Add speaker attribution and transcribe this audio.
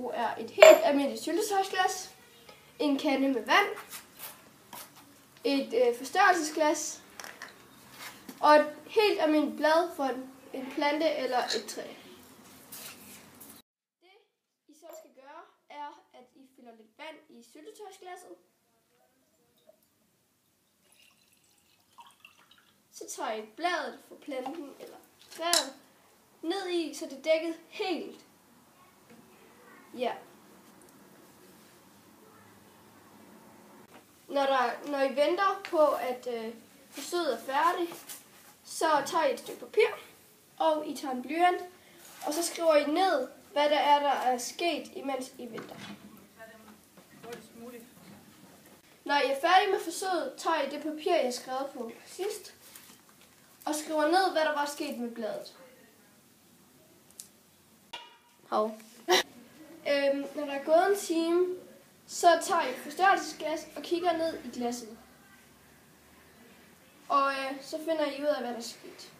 Speaker 1: bruge, er et helt almindeligt syltetøjsglas, en kande med vand, et forstørrelsesglas og et helt almindeligt blad for en plante eller et træ. Det, I så skal gøre, er, at I fylder lidt vand i syltetøjsglasset. Så tager I bladet for planten eller træet ned i, så det er dækket helt. Ja. Når I venter på, at forsøget er færdigt, så tager I et stykke papir, og I tager en blyant, og så skriver I ned, hvad der er sket, imens I venter. Når I er færdige med forsøget, tager I det papir, jeg har skrevet på sidst, og skriver ned, hvad der var sket med bladet.
Speaker 2: Hov.
Speaker 1: Når der er gået en time, så tager I et forstørrelsesglas og kigger ned i glasset. Og så finder I ud af, hvad der er sket.